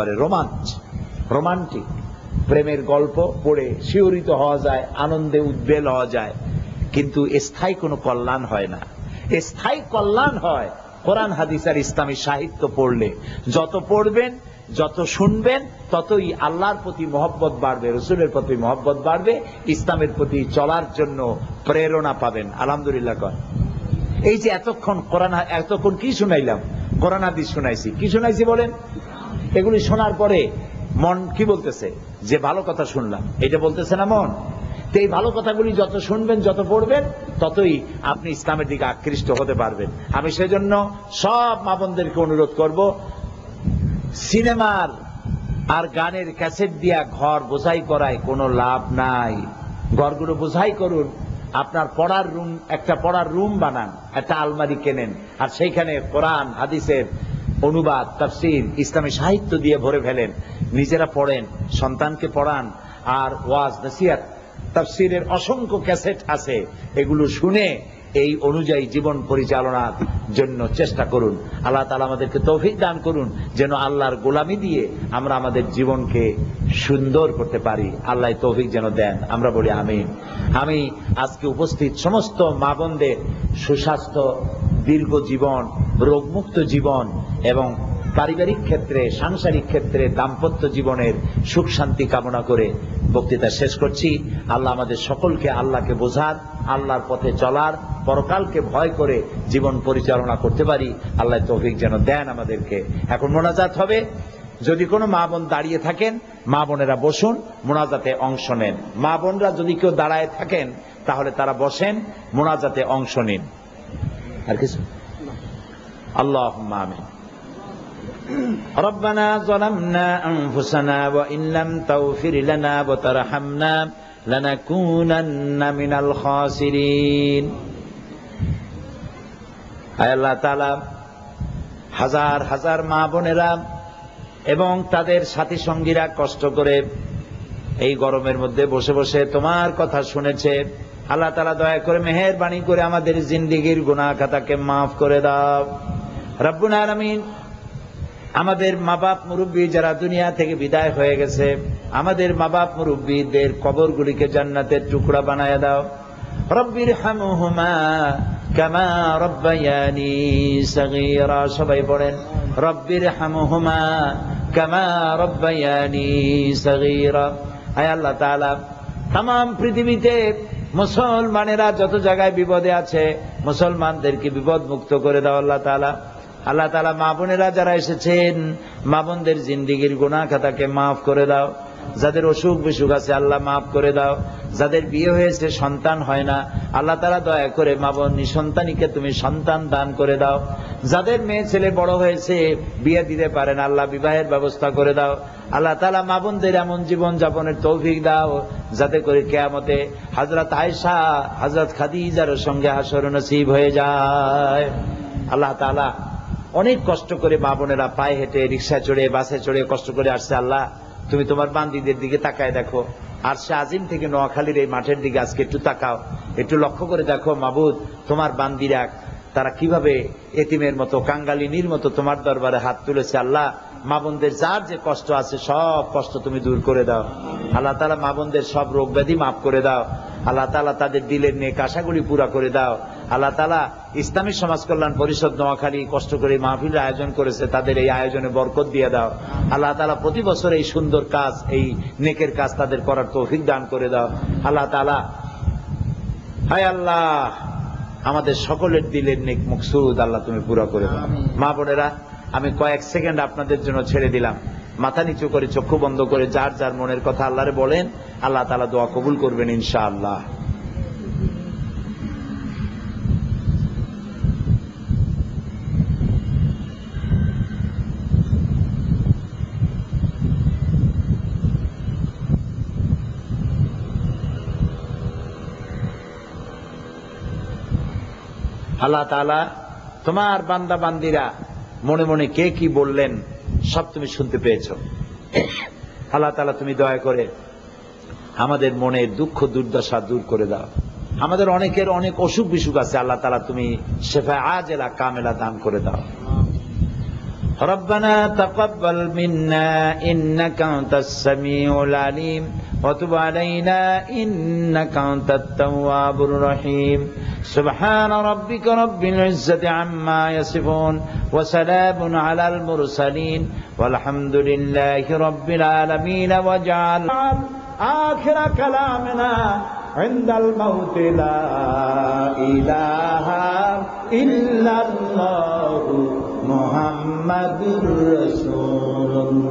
পারে রোমান্টিক প্রেমের গল্প পড়ে শিহরিত হওয়া যায়, আনন্দে উদ্বেল হওয়া যায়, কিন্তু স্থায়ী কোনো কল্যাণ হয় না। স্থায়ী কল্যাণ হয় কোরআন হাদিস আর ইসলামী সাহিত্য পড়লে। যত পড়বেন, যত শুনবেন, ততই আল্লাহর প্রতি মহব্বত বাড়বে, রসুলের প্রতি মহব্বত বাড়বে, ইসলামের প্রতি চলার জন্য প্রেরণা পাবেন। আলহামদুলিল্লাহ কর। এই যে এতক্ষণ কি শুনাইলাম? কোরআন হাদিস শুনাইছি। কি শুনাইছি বলেন? এগুলি শোনার পরে মন কি বলতেছে? যে ভালো কথা শুনলাম, এটা বলতেছে না মন? তো এই ভালো কথাগুলি যত শুনবেন, যত পড়বেন, ততই আপনি ইসলামের দিকে আকৃষ্ট হতে পারবেন। আমি সেজন্য সব মা বোনদেরকে অনুরোধ করব, সিনেমার আর গানের ক্যাসেট দিয়া ঘর বোঝাই করায় কোনো লাভ নাই। ঘরগুলো বোঝাই করুন, আপনার পড়ার রুম, একটা পড়ার রুম বানান, একটা আলমারি কেনেন, আর সেইখানে কোরআন হাদিসের অনুবাদ, তাফসীর, ইসলামী সাহিত্য দিয়ে ভরে ফেলেন। নিজেরা পড়েন, সন্তানকে পড়ান, আর ওয়াজ, নসিহত, তাফসীরের অসংখ্য ক্যাসেট আছে, এগুলো শুনে এই অনুযায়ী জীবন পরিচালনার জন্য চেষ্টা করুন। আল্লাহ তাআলা আমাদেরকে তৌফিক দান করুন, যেন আল্লাহর গোলামি দিয়ে আমরা আমাদের জীবনকে সুন্দর করতে পারি। আল্লাহ তৌফিক যেন দেন, আমরা বলি আমিন। আমি আজকে উপস্থিত সমস্ত মা বোনদের সুস্বাস্থ্য, দীর্ঘ জীবন, রোগমুক্ত জীবন এবং পারিবারিক ক্ষেত্রে, সাংসারিক ক্ষেত্রে, দাম্পত্য জীবনের সুখ শান্তি কামনা করে বক্তৃতা শেষ করছি। আল্লাহ আমাদের সকলকে আল্লাহকে বোঝার, আল্লাহর পথে চলার, পরকালকে ভয় করে জীবন পরিচালনা করতে পারি। আল্লাহ তৌফিক যেন দেন আমাদেরকে। এখন মোনাজাত হবে। যদি কোনো মা বোন দাঁড়িয়ে থাকেন, মা বোনেরা বসুন, মোনাজাতে অংশ নেন। মা বোনরা যদি কেউ দাঁড়ায় থাকেন, তাহলে তারা বসেন, মোনাজাতে অংশ নিন। আর কিছু? আল্লাহুম্মা আমিন। ربنا ظلمنا أنفسنا وإن لم تغفر لنا وترحمنا لنكونن من الخاسرين। আয় আল্লাহ তাআলা, হাজার হাজার মা বোনেরা এবং তাদের সাথী সঙ্গীরা কষ্ট করে এই গরমের মধ্যে বসে বসে তোমার কথা শুনেছে। আল্লাহ তাআলা দয়া করে মেহেরবানি করে আমাদের জিন্দেগীর গুনাহ খাতাকে মাফ করে দাও রব্বুল আলামিন। আমাদের মা বাপ মুরব্বী যারা দুনিয়া থেকে বিদায় হয়ে গেছে, আমাদের মা বাপ মুরব্বীদের কবরগুলিকে জান্নাতের টুকরা বানায় দাও। রব্বির হামহুমা কামা রব্বায়ানি সগীরা। সবাই পড়েন, রব্বির হামহুমা কামা রব্বায়ানি সগীরা। আয় আল্লাহ তাআলা, তামাম পৃথিবীতে মুসলমানেরা যত জায়গায় বিপদে আছে, মুসলমানদেরকে বিপদ মুক্ত করে দাও আল্লাহ তাআলা। আল্লাহ তাআলা, মা বোনেরা যারা এসেছেন, মা বোনদের জিন্দেগীর গুনাহ খাতাকে মাফ করে দাও। যাদের অসুখ বিসুখ আছে আল্লাহ মাফ করে দাও। যাদের বিয়ে হয়েছে, সন্তান হয় না, আল্লাহ তাআলা দয়া করে মা বোন নিঃসন্তানীকে তুমি সন্তান দান করে দাও। যাদের মেয়ে ছেলে বড় হয়েছে, বিয়ে দিতে পারেন, আল্লাহ বিবাহের ব্যবস্থা করে দাও। আল্লাহ তাআলা মা বোনদের এমন জীবন যাপনের তৌফিক দাও যাতে করে কিয়ামতে হযরত আয়েশা, হযরত খাদিজার সঙ্গে হাসর নসিব হয়ে যায়। আল্লাহ তাআলা, অনেক কষ্ট করে মা বোনেরা পায়ে হেঁটে, রিকশায় চড়ে, বাসে চড়ে কষ্ট করে আসছে। আল্লাহ, তুমি তোমার বান্দীদের দিকে তাকায় দেখো। আর সে আজিম থেকে নোয়াখালীর এই মাঠের দিকে আজকে একটু তাকাও, একটু লক্ষ্য করে দেখো মাবুদ, তোমার বান্দীরা তারা কিভাবে এতিমের মতো, কাঙ্গালিনীর মতো তোমার দরবারে হাত তুলেছে। আল্লাহ, মা বোনদের যার যে কষ্ট আছে সব কষ্ট তুমি দূর করে দাও। আল্লাহ তাআলা, মা বোনদের সব রোগ ব্যাধি মাফ করে দাও। আল্লাহ তাআলা, তাদের দিলের নেক আশাগুলি পুরা করে দাও। আল্লাহ তাআলা, ইসলামী সমাজ কল্যাণ পরিষদ নোয়াখালী কষ্ট করে মাহফিলের আয়োজন করেছে, তাদের এই আয়োজনে বরকত দিয়ে দাও। আল্লাহ তাআলা, প্রতি বছর এই সুন্দর কাজ, এই নেকের কাজ তাদের করার তৌফিক দান করে দাও। আল্লাহ তাআলা, হায় আল্লাহ, আমাদের সকলের দিলের নেক মকসুদ আল্লাহ তুমি পুরা করে দাও। মা বোনেরা, আমি কয়েক সেকেন্ড আপনাদের জন্য ছেড়ে দিলাম। মাথা নিচু করে, চক্ষু বন্ধ করে যার যার মনের কথা আল্লাহরে বলেন। আল্লাহ তাআলা দোয়া কবুল করবেন ইনশাআল্লাহ। আল্লাহ তাআলা, তোমার বান্দা বান্দীরা মনে মনে কে কি বললেন সব তুমি শুনতে পেয়েছো। আল্লাহ তাআলা, তুমি দয়া করে আমাদের মনের দুঃখ দুর্দশা দূর করে দাও। আমাদের অনেকের অনেক অসুখ বিসুখ আছে, আল্লাহ তাআলা তুমি শেফা আজেলা কামেলা দান করে দাও। ربنا تقبل منا إنك أنت السميع العليم وتب علينا إنك أنت التواب الرحيم سبحان ربك رب العزة عما يصفون وسلام على المرسلين والحمد لله رب العالمين واجعل آخر كلامنا عند الموت لا إله إلا الله محمد رسول الله